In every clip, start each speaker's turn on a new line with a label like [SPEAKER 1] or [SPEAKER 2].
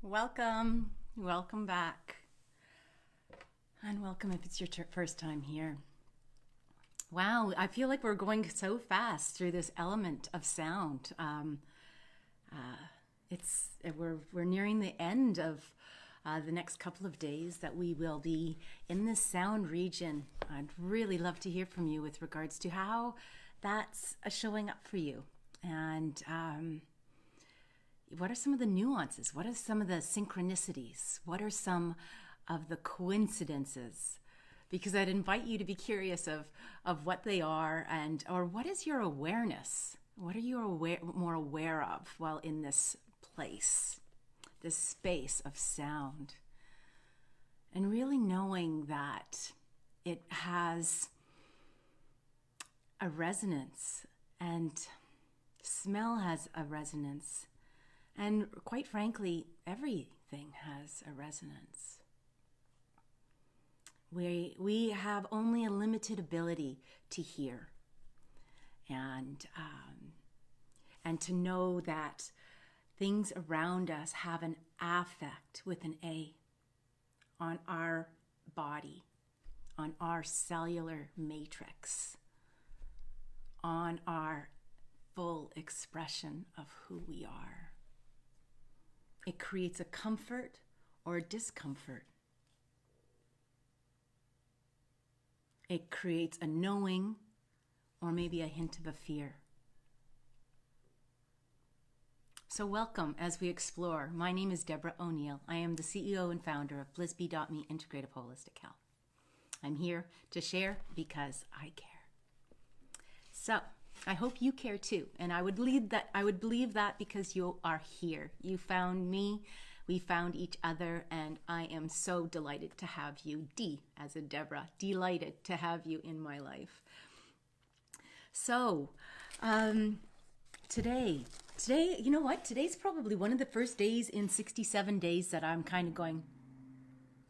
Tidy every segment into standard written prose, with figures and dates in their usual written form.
[SPEAKER 1] Welcome back, and welcome if it's your first time here. Wow, I feel like we're going so fast through this element of sound. We're nearing the end of the next couple of days that we will be in this sound region. I'd really love to hear from you with regards to how that's showing up for you, and what are some of the nuances? What are some of the synchronicities? What are some of the coincidences? Because I'd invite you to be curious of what they are, or what is your awareness? What are you more aware of while in this place, this space of sound? And really knowing that it has a resonance, and smell has a resonance. And quite frankly, everything has a resonance. We have only a limited ability to hear, and to know that things around us have an affect with an A on our body, on our cellular matrix, on our full expression of who we are. It creates a comfort or a discomfort. It creates a knowing or maybe a hint of a fear. So welcome as we explore. My name is Deborah O'Neill. I am the CEO and founder of BlissBee.me Integrative Holistic Health. I'm here to share because I care. So I hope you care too, and I would believe that because you are here. You found me, we found each other, and I am so delighted to have you. D as in Deborah, delighted to have you in my life. So, today, you know what? Today's probably one of the first days in 67 days that I'm kind of going,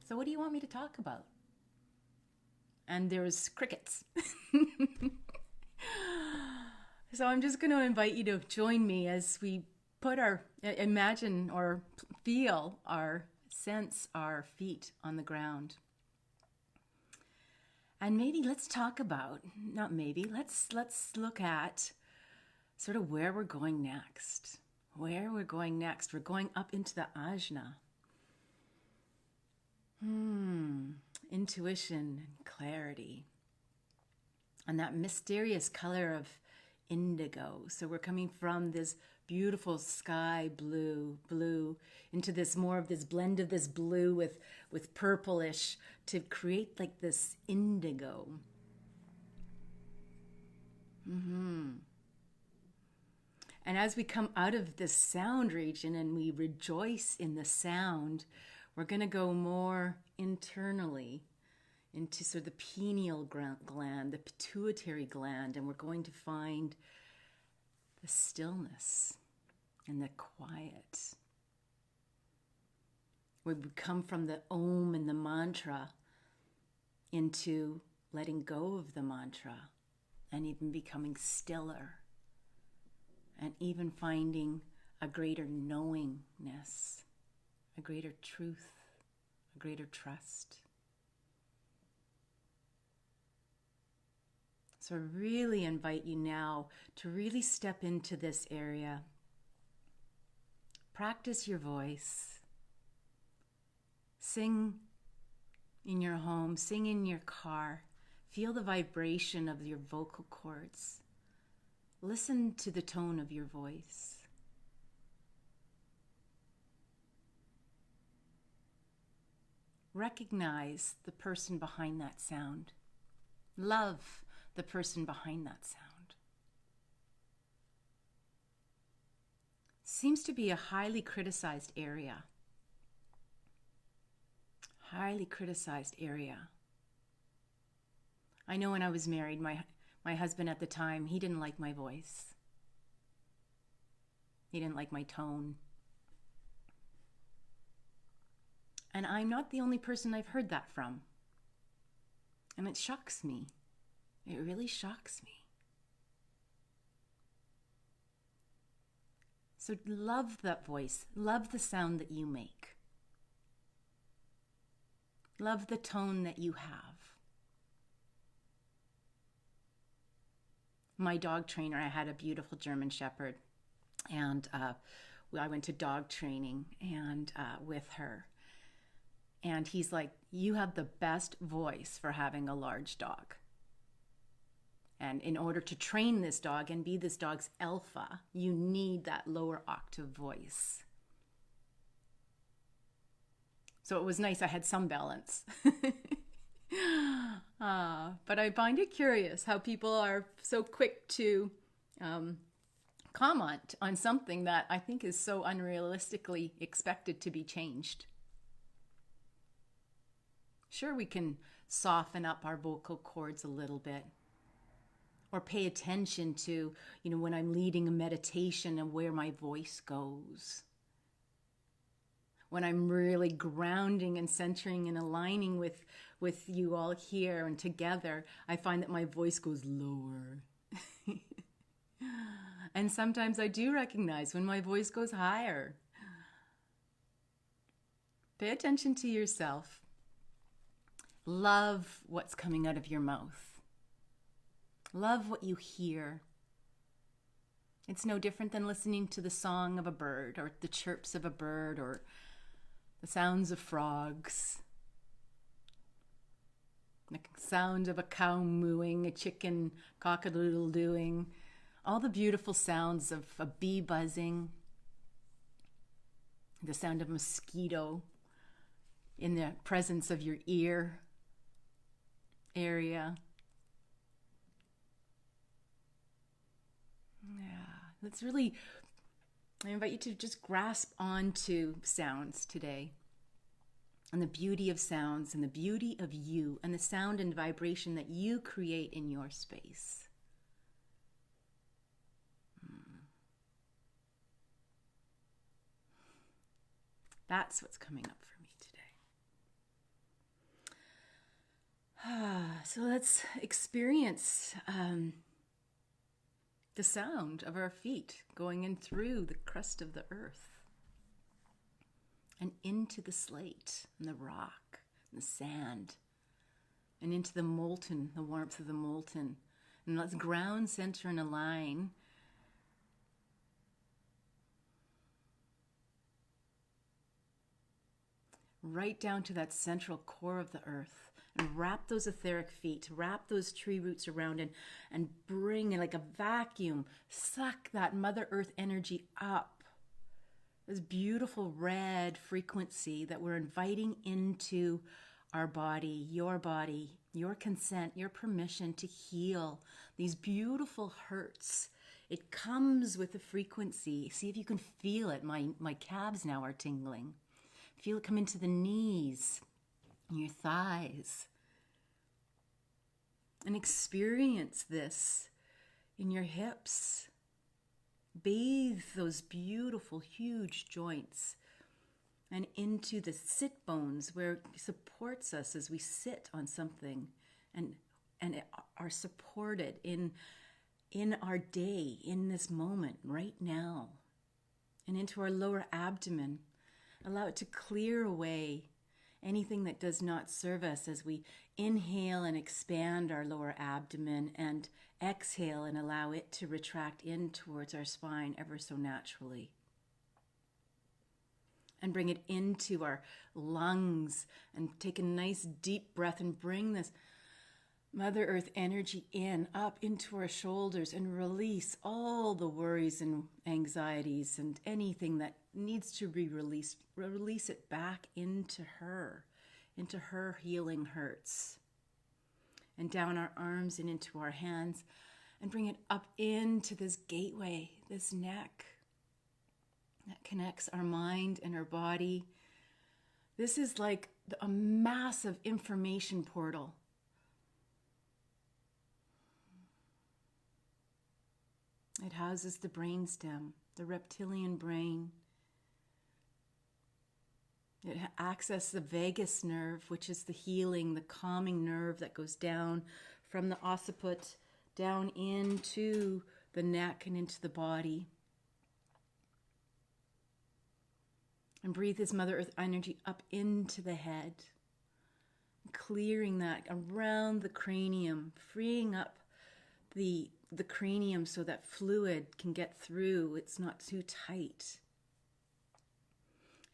[SPEAKER 1] so what do you want me to talk about? And there's crickets. So I'm just going to invite you to join me as we imagine or feel sense our feet on the ground. And let's look at sort of where we're going next. We're going up into the ajna. Intuition and clarity. And that mysterious color of indigo. So we're coming from this beautiful sky blue into this more of this blend of this blue with purplish to create like this indigo. And as we come out of this sound region and we rejoice in the sound, we're going to go more internally into sort of the pineal gland, the pituitary gland, and we're going to find the stillness and the quiet. We come from the Om and the mantra into letting go of the mantra and even becoming stiller and even finding a greater knowingness, a greater truth, a greater trust. So I really invite you now to really step into this area. Practice your voice. Sing in your home, sing in your car. Feel the vibration of your vocal cords. Listen to the tone of your voice. Recognize the person behind that sound. Love the person behind that sound. Seems to be a highly criticized area. Highly criticized area. I know when I was married, my husband at the time, he didn't like my voice. He didn't like my tone. And I'm not the only person I've heard that from. And it shocks me. It really shocks me. So love that voice. Love the sound that you make. Love the tone that you have. My dog trainer, I had a beautiful German Shepherd, and I went to dog training and with her. And he's like, you have the best voice for having a large dog. And in order to train this dog and be this dog's alpha, you need that lower octave voice. So it was nice. I had some balance. But I find it curious how people are so quick to comment on something that I think is so unrealistically expected to be changed. Sure, we can soften up our vocal cords a little bit, or pay attention to, when I'm leading a meditation and where my voice goes. When I'm really grounding and centering and aligning with you all here and together, I find that my voice goes lower. And sometimes I do recognize when my voice goes higher. Pay attention to yourself. Love what's coming out of your mouth. Love what you hear. It's no different than listening to the song of a bird or the chirps of a bird or the sounds of frogs, the sound of a cow mooing, a chicken cock-a-doodle doing, all the beautiful sounds of a bee buzzing, the sound of a mosquito in the presence of your ear area. Yeah, I invite you to just grasp onto sounds today and the beauty of sounds and the beauty of you and the sound and vibration that you create in your space. That's what's coming up for me today. So let's experience the sound of our feet going in through the crust of the earth and into the slate and the rock and the sand and into the warmth of the molten. And let's ground, center, and align right down to that central core of the earth. And wrap those etheric feet, wrap those tree roots around and bring in like a vacuum, suck that Mother Earth energy up. This beautiful red frequency that we're inviting into our body, your consent, your permission to heal these beautiful hurts. It comes with the frequency. See if you can feel it. My calves now are tingling. Feel it come into the knees, your thighs, and experience this in your hips. Bathe those beautiful, huge joints and into the sit bones where it supports us as we sit on something and are supported in our day, in this moment, right now, and into our lower abdomen. Allow it to clear away anything that does not serve us as we inhale and expand our lower abdomen and exhale and allow it to retract in towards our spine ever so naturally. And bring it into our lungs and take a nice deep breath and bring this Mother Earth energy up into our shoulders and release all the worries and anxieties and anything that needs to be released. Release it back into her healing hurts. And down our arms and into our hands and bring it up into this gateway, this neck that connects our mind and our body. This is like a massive information portal. It houses the brainstem, the reptilian brain. It accesses the vagus nerve, which is the healing, the calming nerve that goes down from the occiput down into the neck and into the body. And breathe this Mother Earth energy up into the head. clearing that around the cranium, freeing up the cranium so that fluid can get through. It's not too tight.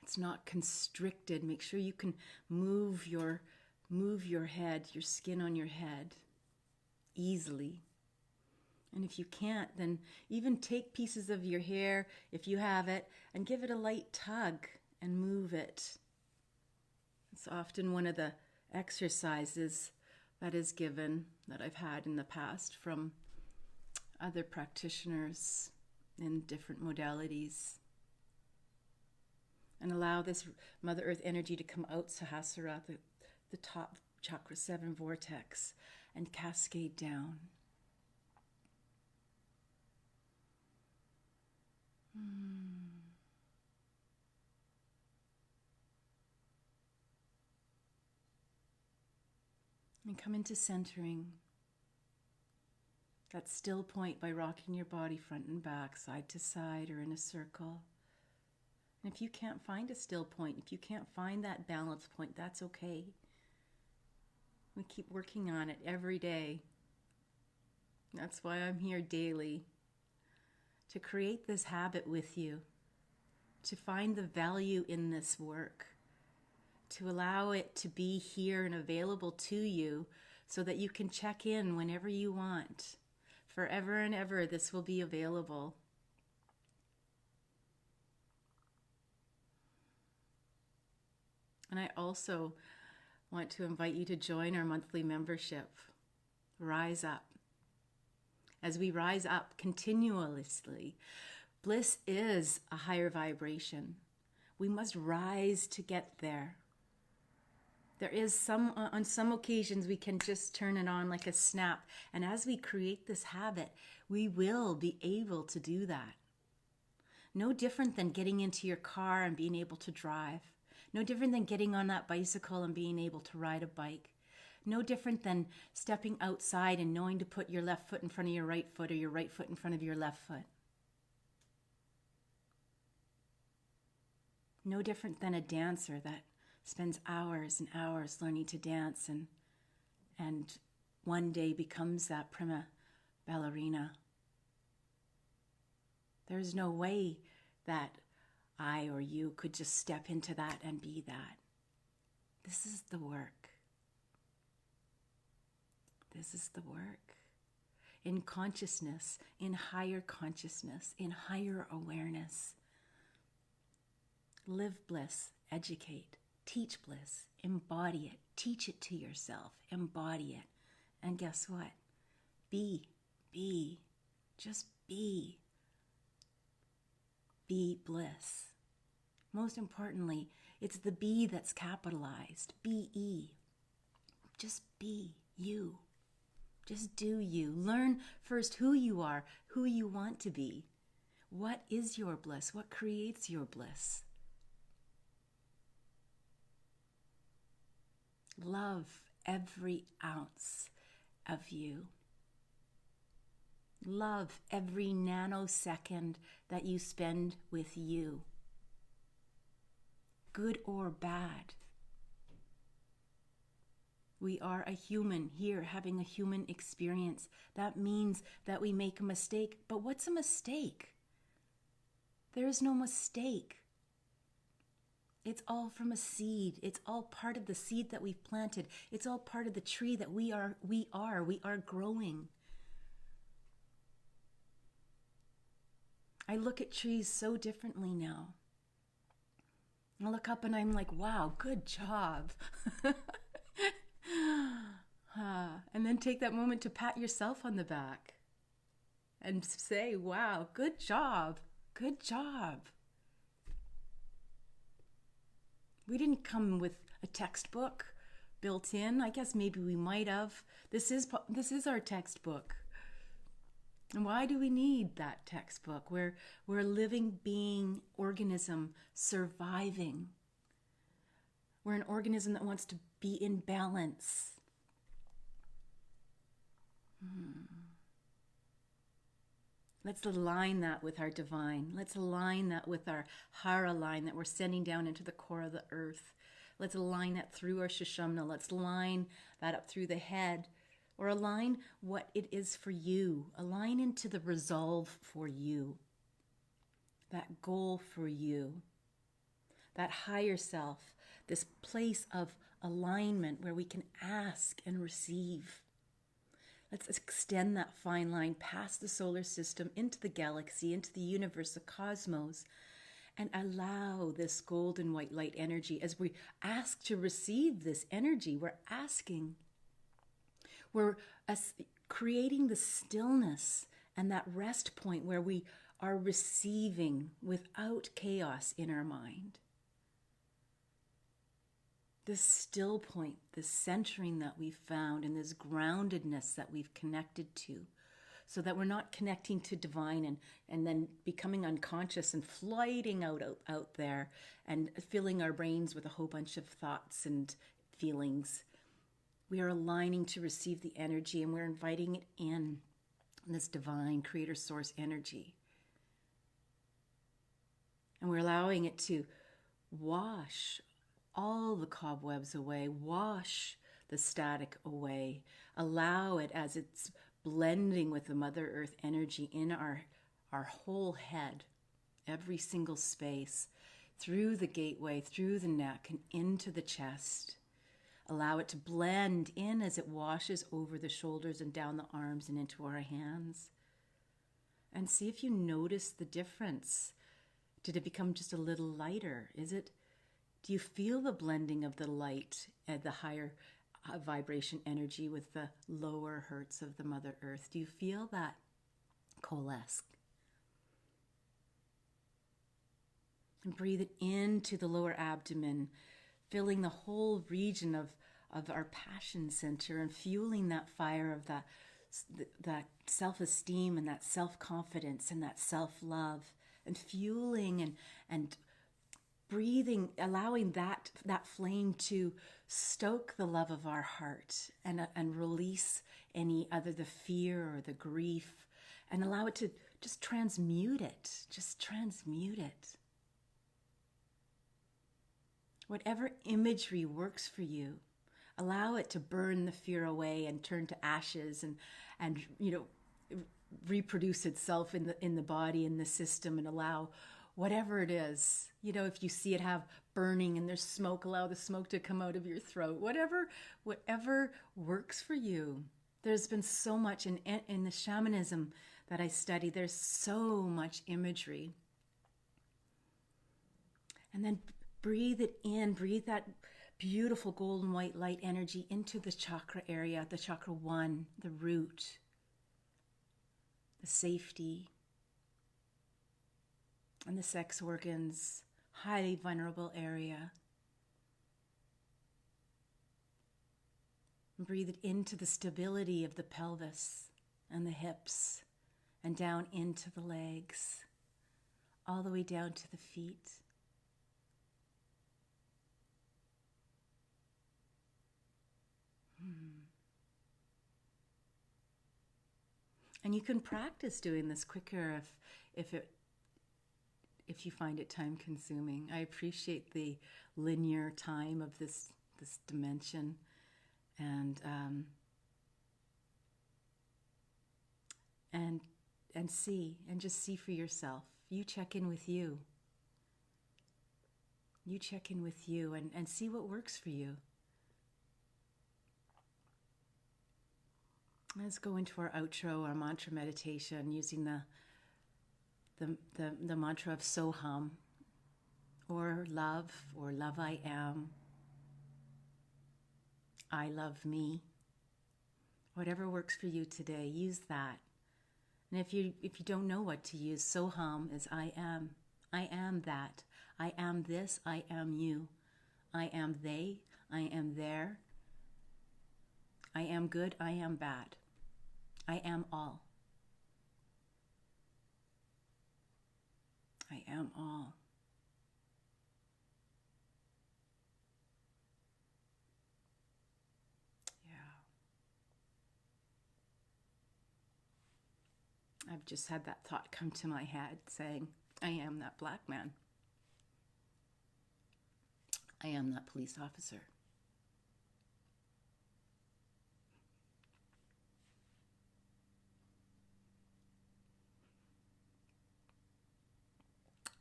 [SPEAKER 1] It's not constricted. Make sure you can move your head, your skin on your head easily. And if you can't, then even take pieces of your hair, if you have it, and give it a light tug and move it. It's often one of the exercises that is given, that I've had in the past from other practitioners in different modalities. And allow this Mother Earth energy to come out Sahasrara, the top chakra 7 vortex, and cascade down. And come into centering. That still point by rocking your body front and back, side to side, or in a circle. And if you can't find a still point, if you can't find that balance point, that's okay. We keep working on it every day. That's why I'm here daily, to create this habit with you, to find the value in this work, to allow it to be here and available to you so that you can check in whenever you want. Forever and ever, this will be available. And I also want to invite you to join our monthly membership, Rise Up. As we rise up continuously, bliss is a higher vibration. We must rise to get there. There is on some occasions we can just turn it on like a snap. And as we create this habit, we will be able to do that. No different than getting into your car and being able to drive. No different than getting on that bicycle and being able to ride a bike. No different than stepping outside and knowing to put your left foot in front of your right foot or your right foot in front of your left foot. No different than a dancer that spends hours and hours learning to dance and one day becomes that prima ballerina. There's no way that I or you could just step into that and be that. This is the work. This is the work. In consciousness, in higher consciousness, in higher awareness. Live bliss, educate, teach bliss, embody it, teach it to yourself, embody it. And guess what? Be, just be. Be bliss. Most importantly, it's the be that's capitalized, B-E. Just be you. Just do you. Learn first who you are, who you want to be. What is your bliss? What creates your bliss? Love every ounce of you. Love every nanosecond that you spend with you. Good or bad. We are a human here having a human experience. That means that we make a mistake. But what's a mistake? There is no mistake. It's all from a seed. It's all part of the seed that we've planted. It's all part of the tree that we are growing. I look at trees so differently now. I look up and I'm like, wow, good job. And then take that moment to pat yourself on the back and say, wow, good job. Good job. We didn't come with a textbook built in. I guess maybe we might have. This is our textbook. And why do we need that textbook? We're a living being organism surviving. We're an organism that wants to be in balance. Let's align that with our divine. Let's align that with our Hara line that we're sending down into the core of the earth. Let's align that through our Shushumna. Let's line that up through the head, or align what it is for you. Align into the resolve for you, that goal for you, that higher self, this place of alignment where we can ask and receive. Let's extend that fine line past the solar system into the galaxy, into the universe, the cosmos, and allow this golden white light energy. As we ask to receive this energy, we're asking, we're creating the stillness and that rest point where we are receiving without chaos in our mind. This still point, this centering that we've found, and this groundedness that we've connected to, so that we're not connecting to divine and then becoming unconscious and flighting out there and filling our brains with a whole bunch of thoughts and feelings. We are aligning to receive the energy, and we're inviting it in, this divine creator source energy. And we're allowing it to wash all the cobwebs away, wash the static away, allow it as it's blending with the Mother Earth energy in our whole head, every single space, through the gateway, through the neck, and into the chest. Allow it to blend in as it washes over the shoulders and down the arms and into our hands. And see if you notice the difference. Did it become just a little lighter? Do you feel the blending of the light and the higher vibration energy with the lower hertz of the Mother Earth? Do you feel that coalesce? And breathe it into the lower abdomen, filling the whole region of our passion center and fueling that fire of that self-esteem and that self-confidence and that self-love, and fueling and breathing, allowing that flame to stoke the love of our heart and release any other, the fear or the grief, and allow it to just transmute it. Just transmute it. Whatever imagery works for you, allow it to burn the fear away and turn to ashes and reproduce itself in the body, in the system, and allow whatever it is, if you see it have burning and there's smoke, allow the smoke to come out of your throat. Whatever works for you. There's been so much in the shamanism that I study, there's so much imagery. And then breathe it in, breathe that beautiful golden white light energy into the chakra area, the chakra 1, the root, the safety, and the sex organs, highly vulnerable area. And breathe it into the stability of the pelvis and the hips, and down into the legs, all the way down to the feet. And you can practice doing this quicker if you find it time consuming. I appreciate the linear time of this dimension, and just see for yourself. You check in with you. You check in with you and see what works for you. Let's go into our outro, our mantra meditation, using the mantra of Soham, or love I am, I love me. Whatever works for you today, use that. And if you don't know what to use, Soham is I am that, I am this, I am you, I am they, I am there, I am good, I am bad, I am all. I am all. Yeah. I've just had that thought come to my head saying, I am that black man. I am that police officer.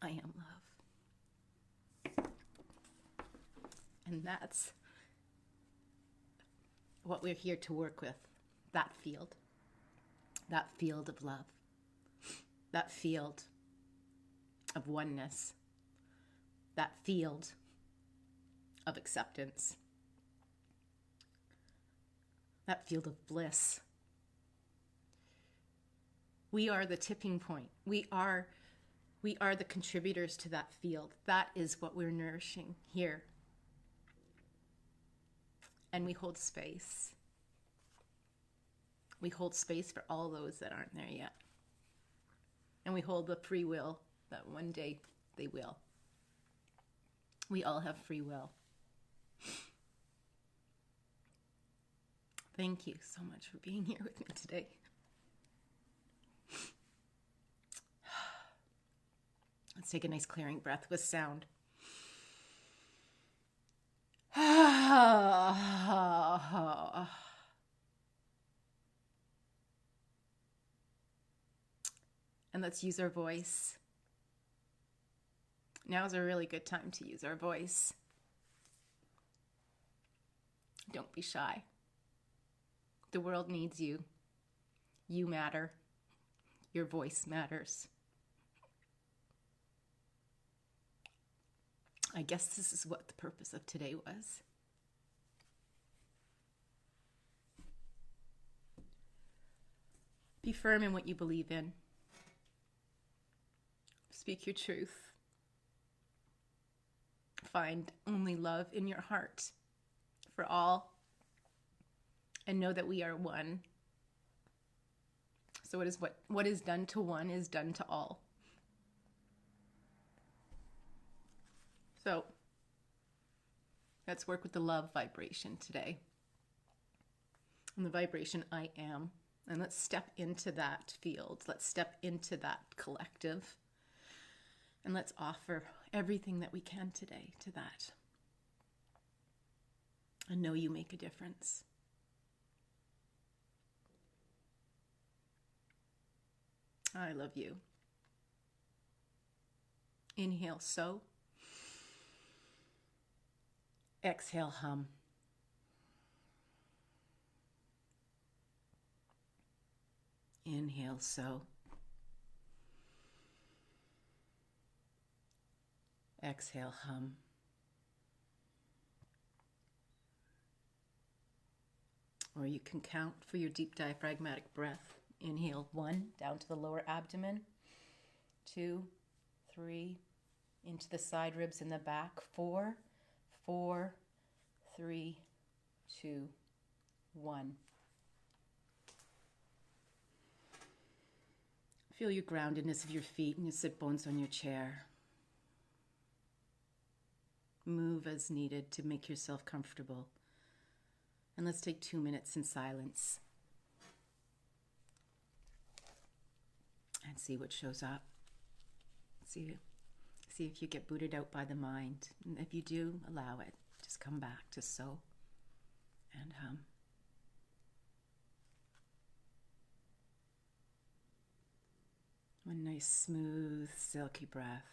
[SPEAKER 1] I am love. And that's what we're here to work with. That field of love, that field of oneness, that field of acceptance, that field of bliss. We are the tipping point. We are the contributors to that field. That is what we're nourishing here. And we hold space. We hold space for all those that aren't there yet. And we hold the free will that one day they will. We all have free will. Thank you so much for being here with me today. Let's take a nice clearing breath with sound. And let's use our voice. Now's a really good time to use our voice. Don't be shy. The world needs you. You matter. Your voice matters. I guess this is what the purpose of today was. Be firm in what you believe in. Speak your truth. Find only love in your heart for all. And know that we are one. So what is done to one is done to all. So let's work with the love vibration today. And the vibration I am. And let's step into that field. Let's step into that collective. And let's offer everything that we can today to that. And know you make a difference. I love you. Inhale, so. Exhale, hum. Inhale, so. Exhale, hum. Or you can count for your deep diaphragmatic breath. Inhale, 1, down to the lower abdomen. 2, 3, into the side ribs in the back. 4, 4, 3, 2, 1. Feel your groundedness of your feet and your sit bones on your chair. Move as needed to make yourself comfortable. And let's take 2 minutes in silence. And see what shows up. See if you get booted out by the mind. And if you do, allow it. Just come back to so and hum. One nice, smooth, silky breath.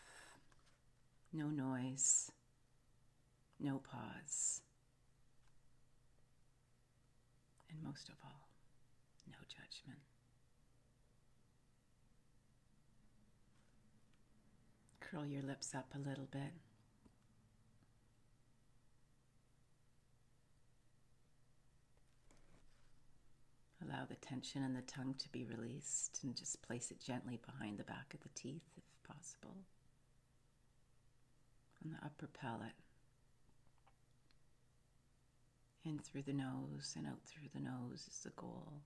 [SPEAKER 1] No noise. No pause. And most of all, no judgment. Curl your lips up a little bit. Allow the tension in the tongue to be released and just place it gently behind the back of the teeth if possible. On the upper palate. In through the nose and out through the nose is the goal.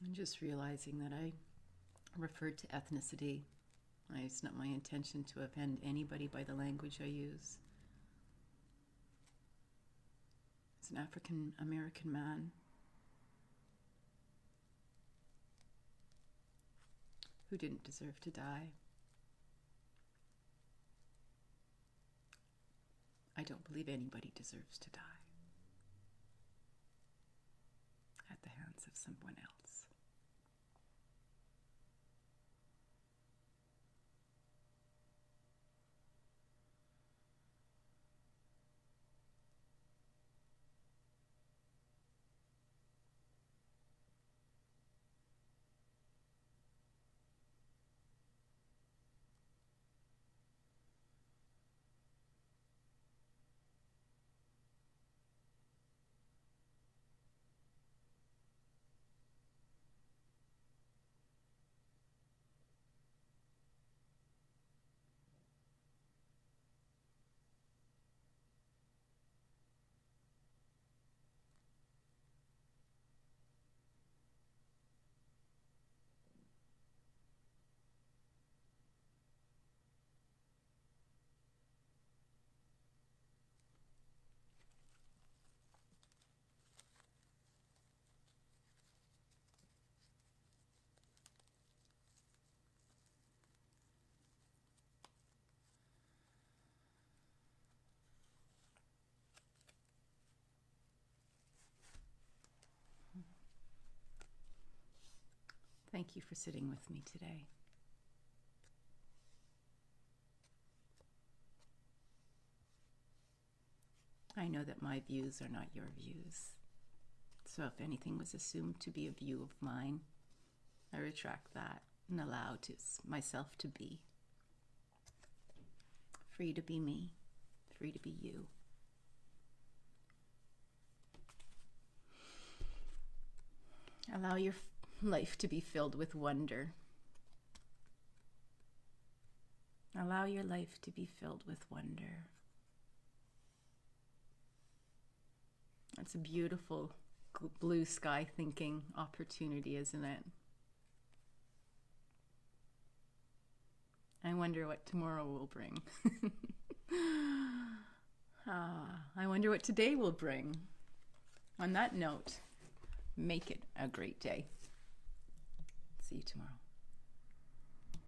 [SPEAKER 1] I'm just realizing that I referred to ethnicity. It's not my intention to offend anybody by the language I use. As an African American man who didn't deserve to die, I don't believe anybody deserves to die at the hands of someone else. Thank you for sitting with me today. I know that my views are not your views. So if anything was assumed to be a view of mine, I retract that and allow myself to be. Free to be me, free to be you. Allow your life to be filled with wonder. Allow your life to be filled with wonder. That's a beautiful blue sky thinking opportunity, isn't it? I wonder what tomorrow will bring. I wonder what today will bring. On that note, make it a great day. See you tomorrow.